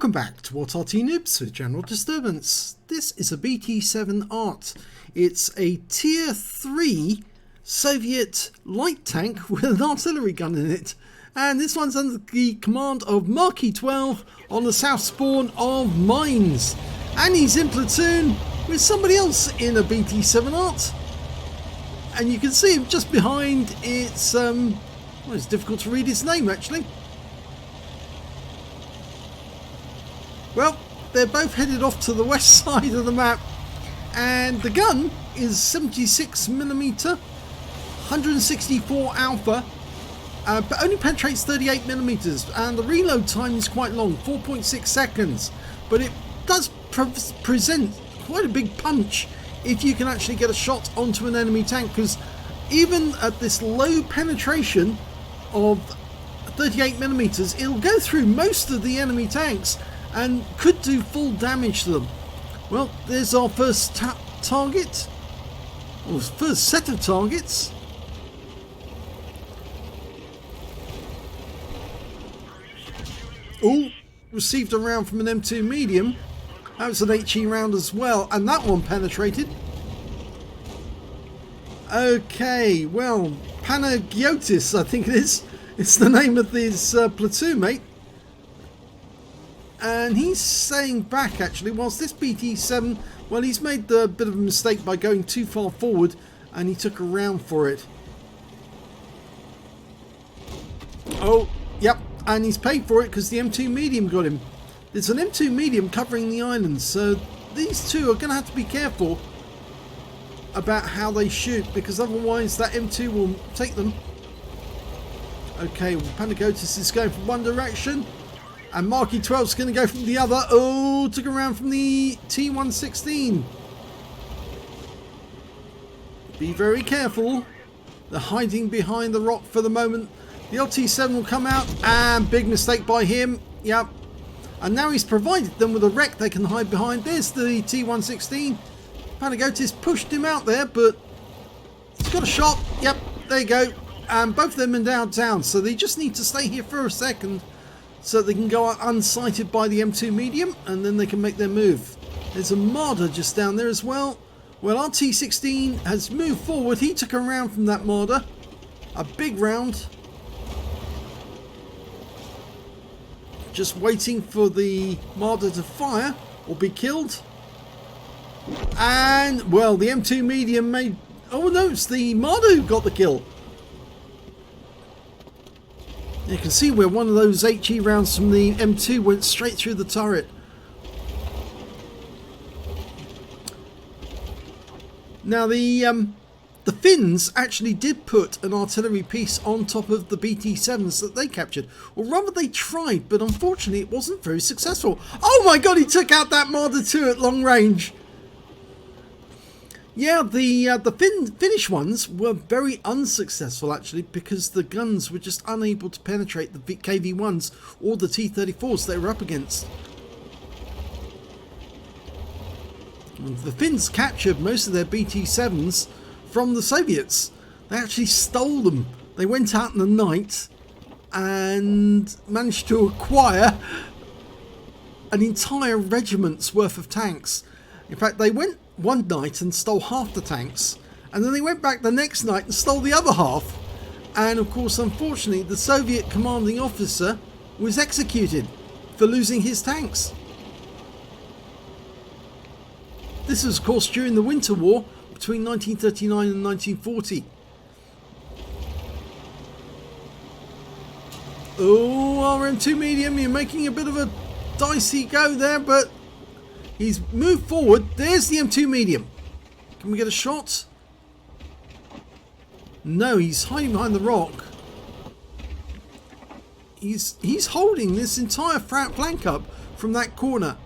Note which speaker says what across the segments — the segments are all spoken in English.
Speaker 1: Welcome back to what Arty Noobs with General Disturbance. This is a BT-7 Art. It's a tier 3 Soviet light tank with an artillery gun in it. And this one's under the command of Marky 12 on the south spawn of Mines. And he's in platoon with somebody else in a BT-7 Art. And you can see him just behind. It's difficult to read his name actually. Well, they're both headed off to the west side of the map, and the gun is 76mm, 164 alpha, but only penetrates 38mm, and the reload time is quite long, 4.6 seconds, but it does present quite a big punch if you can actually get a shot onto an enemy tank, because even at this low penetration of 38mm, it'll go through most of the enemy tanks and could do full damage to them. Well, there's our first target, or first set of targets. Oh, received a round from an M2 medium. That was an HE round as well, and that one penetrated. Okay, well, Panagiotis, I think it is. It's the name of his platoon mate. And he's saying back actually, whilst this BT-7, well, he's made a bit of a mistake by going too far forward and he took a round for it. Oh, yep, and he's paid for it because the M2 medium got him. There's an M2 medium covering the island, so these two are going to have to be careful about how they shoot, because otherwise that M2 will take them. Okay, well, Panagotis is going from one direction. And Marky 12 is going to go from the other. Oh, took a round from the T116. Be very careful. They're hiding behind the rock for the moment. The LT7 will come out, and big mistake by him. Yep. And now he's provided them with a wreck they can hide behind. There's the T116. Panagotis pushed him out there, but he's got a shot. Yep, there you go. And both of them are now down, so they just need to stay here for a second, so they can go out unsighted by the M2 medium, and then they can make their move. There's a Marder just down there as well. Well, our T16 has moved forward. He took a round from that Marder. A big round. Just waiting for the Marder to fire or be killed. And, well, the M2 medium made... Oh no, it's the Marder who got the kill. You can see where one of those HE rounds from the M2 went straight through the turret. Now the Finns actually did put an artillery piece on top of the BT-7s that they captured. Or rather they tried, but unfortunately it wasn't very successful. Oh my god, he took out that Marder 2 at long range. Yeah, the Finnish ones were very unsuccessful actually, because the guns were just unable to penetrate the KV-1s or the T-34s they were up against. The Finns captured most of their BT-7s from the Soviets. They actually stole them. They went out in the night and managed to acquire an entire regiment's worth of tanks. In fact, they went one night and stole half the tanks, and then they went back the next night and stole the other half, and of course unfortunately the Soviet commanding officer was executed for losing his tanks. This was of course during the Winter War between 1939 and 1940. Oh, RM2 medium, you're making a bit of a dicey go there, but he's moved forward. There's the M2 medium. Can we get a shot? No, he's hiding behind the rock. He's holding this entire flank up from that corner.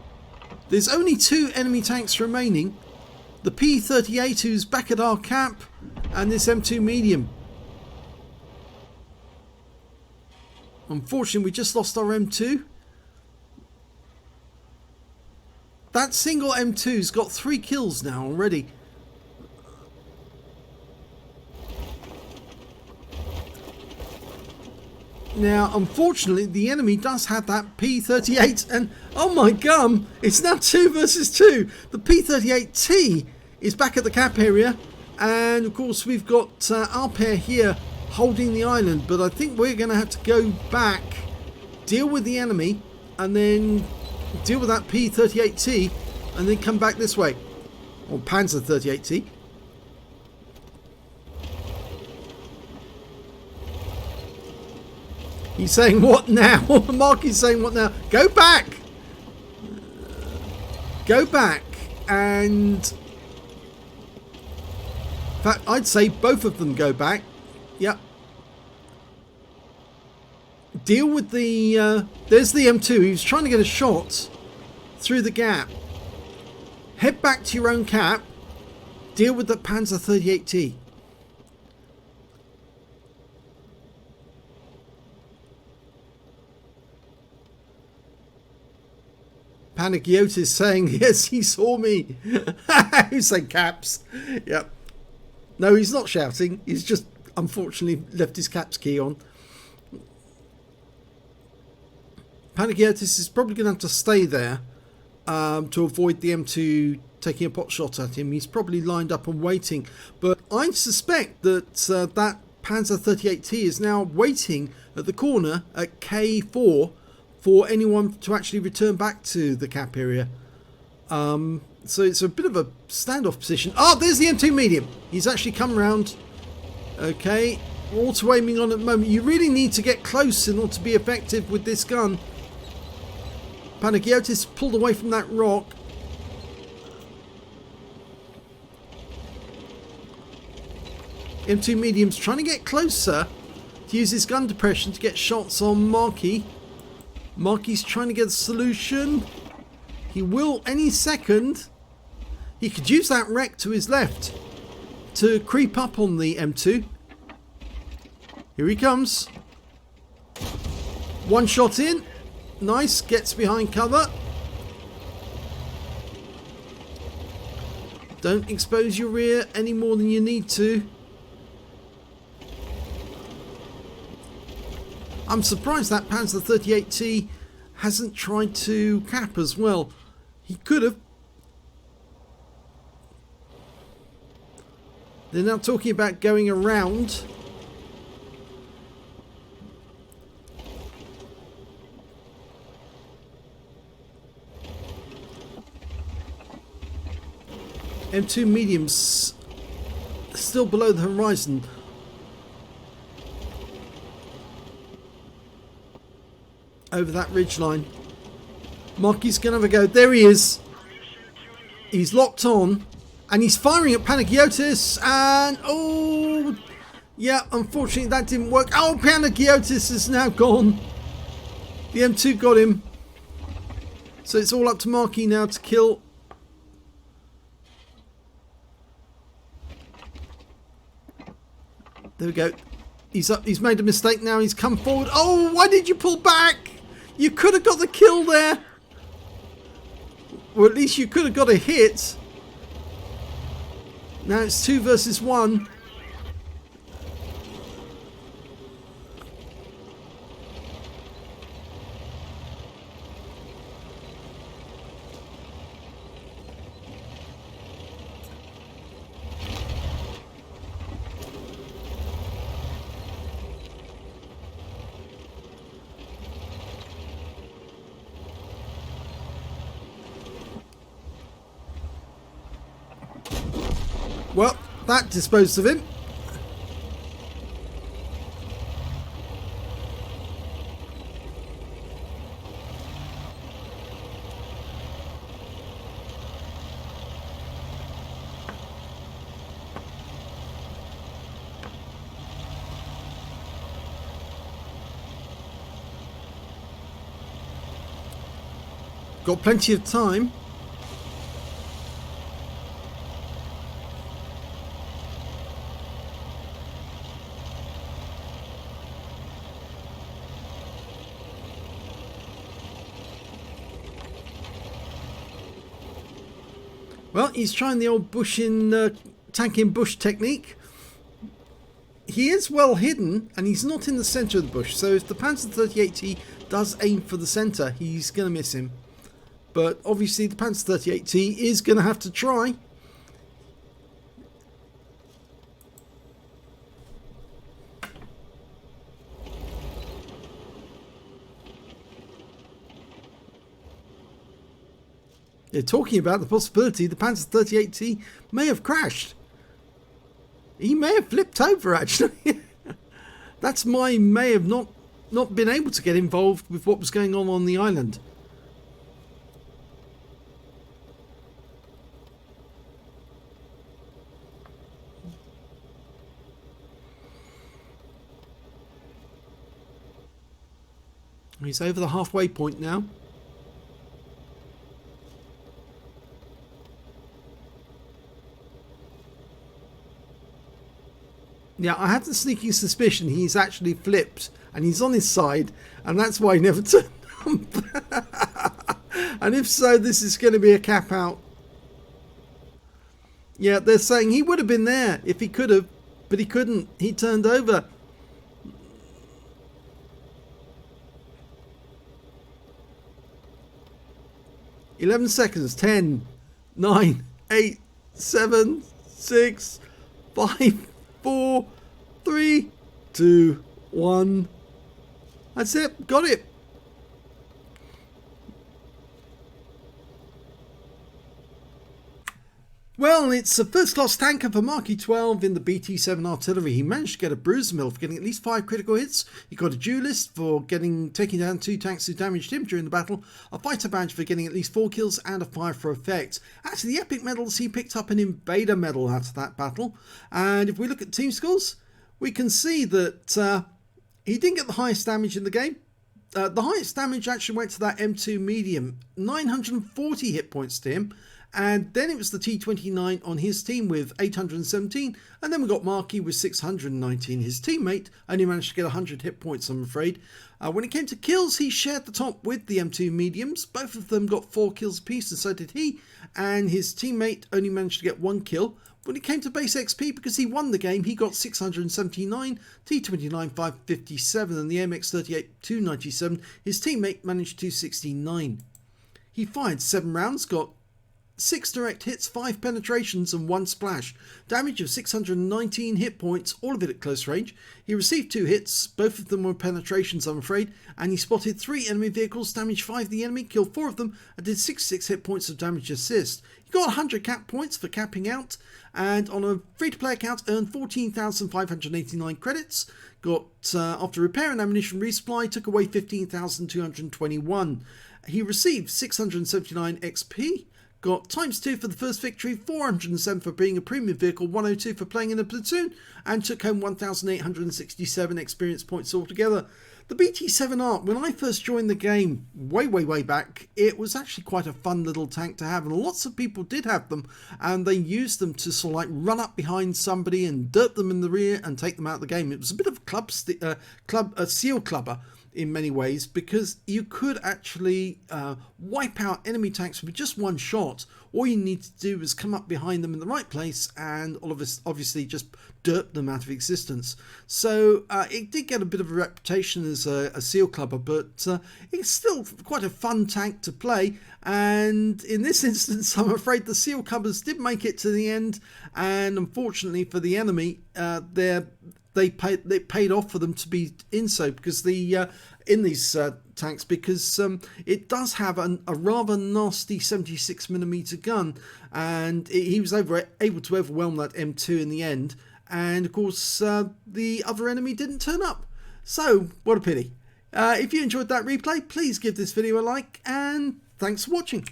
Speaker 1: There's only 2 enemy tanks remaining. The P-38 who's back at our cap, and this M2 medium. Unfortunately, we just lost our M2. That single M2's got 3 kills now already. Now, unfortunately, the enemy does have that P38, and oh my gum, it's now 2 versus 2. The P38T is back at the cap area, and of course we've got our pair here holding the island, but I think we're going to have to go back, deal with the enemy, and then deal with that P38T, and then come back this way. Or Panzer 38T. He's saying what now? Mark is saying what now? Go back! Go back and... In fact, I'd say both of them go back. Yep. Deal with the... there's the M2. He was trying to get a shot through the gap. Head back to your own cap. Deal with the Panzer 38T. Panagiotis saying, yes, he saw me. Who said caps? Yep. No, he's not shouting. He's just, unfortunately, left his caps key on. Panagiotis is probably going to have to stay there to avoid the M2 taking a pot shot at him. He's probably lined up and waiting. But I suspect that that Panzer 38T is now waiting at the corner at K4 for anyone to actually return back to the cap area. So it's a bit of a standoff position. Oh, there's the M2 medium. He's actually come around. Okay, auto aiming on at the moment. You really need to get close in order to be effective with this gun. Panagiotis pulled away from that rock. M2 medium's trying to get closer to use his gun depression to get shots on Marky. Marky's trying to get a solution. He will any second. He could use that wreck to his left to creep up on the M2. Here he comes. One shot in. Nice. Gets behind cover. Don't expose your rear any more than you need to. I'm surprised that Panzer 38T hasn't tried to cap as well. He could have. They're now talking about going around. M2 mediums still below the horizon. Over that ridge line. Marky's going to have a go. There he is. He's locked on. And he's firing at Panagiotis. And, oh, yeah, unfortunately that didn't work. Oh, Panagiotis is now gone. The M2 got him. So it's all up to Marky now to kill. There we go. He's up. He's made a mistake now. He's come forward. Oh, why did you pull back? You could have got the kill there. Or at least you could have got a hit. Now it's 2 versus 1. Well, that disposed of him. Got plenty of time. Well, he's trying the old bush in tank in bush technique. he is well hidden and he's not in the centre of the bush. So if the Panzer 38T does aim for the centre, he's going to miss him. But obviously the Panzer 38T is going to have to try. They're talking about the possibility the Panzer 38T may have crashed. He may have flipped over, actually. That's my may have not been able to get involved with what was going on the island. He's over the halfway point now. Yeah, I had the sneaking suspicion he's actually flipped and he's on his side, and that's why he never turned up. And if so, this is going to be a cap out. Yeah, they're saying he would have been there if he could have, but he couldn't. He turned over. "11 seconds. 10, 9, 8, 7, 6, 5, 4, 3, 2, 1. That's it. Got it. Well, it's a first-class tanker for Mark 12 in the BT-7 artillery. He managed to get a bruiser mill for getting at least 5 critical hits. He got a duelist for taking down 2 tanks who damaged him during the battle, a fighter badge for getting at least 4 kills, and a fire for effect. Actually, the epic medals, he picked up an invader medal out of that battle. And if we look at team scores, we can see that he didn't get the highest damage in the game. The highest damage actually went to that M2 medium, 940 hit points to him. And then it was the T29 on his team with 817, and then we got Marky with 619. His teammate only managed to get 100 hit points, I'm afraid. When it came to kills, he shared the top with the M2 mediums. Both of them got 4 kills apiece, and so did he. And his teammate only managed to get 1 kill. When it came to base XP, because he won the game, he got 679, T29 557, and the MX38 297. His teammate managed 269. He fired 7 rounds, got 6 direct hits, 5 penetrations and 1 splash. Damage of 619 hit points, all of it at close range. He received 2 hits, both of them were penetrations, I'm afraid, and he spotted 3 enemy vehicles, damaged 5 of the enemy, killed 4 of them, and did 66 hit points of damage assist. He got 100 cap points for capping out, and on a free-to-play account earned 14,589 credits. Got, after repair and ammunition resupply, took away 15,221. He received 679 XP. Got ×2 for the first victory, 407 for being a premium vehicle, 102 for playing in a platoon, and took home 1,867 experience points altogether. The BT-7 Art, when I first joined the game way back, it was actually quite a fun little tank to have, and lots of people did have them, and they used them to sort of like run up behind somebody and dirt them in the rear and take them out of the game. It was a bit of a seal clubber in many ways, because you could actually wipe out enemy tanks with just one shot. All you need to do is come up behind them in the right place and all of us obviously just dirt them out of existence. So it did get a bit of a reputation as a seal clubber, but it's still quite a fun tank to play. And in this instance, I'm afraid the seal clubbers did make it to the end, and unfortunately for the enemy, they paid off for them to be in so, because in these tanks, because it does have a rather nasty 76mm gun, and he was able to overwhelm that M2 in the end, and of course the other enemy didn't turn up. So what a pity. If you enjoyed that replay, please give this video a like, and thanks for watching.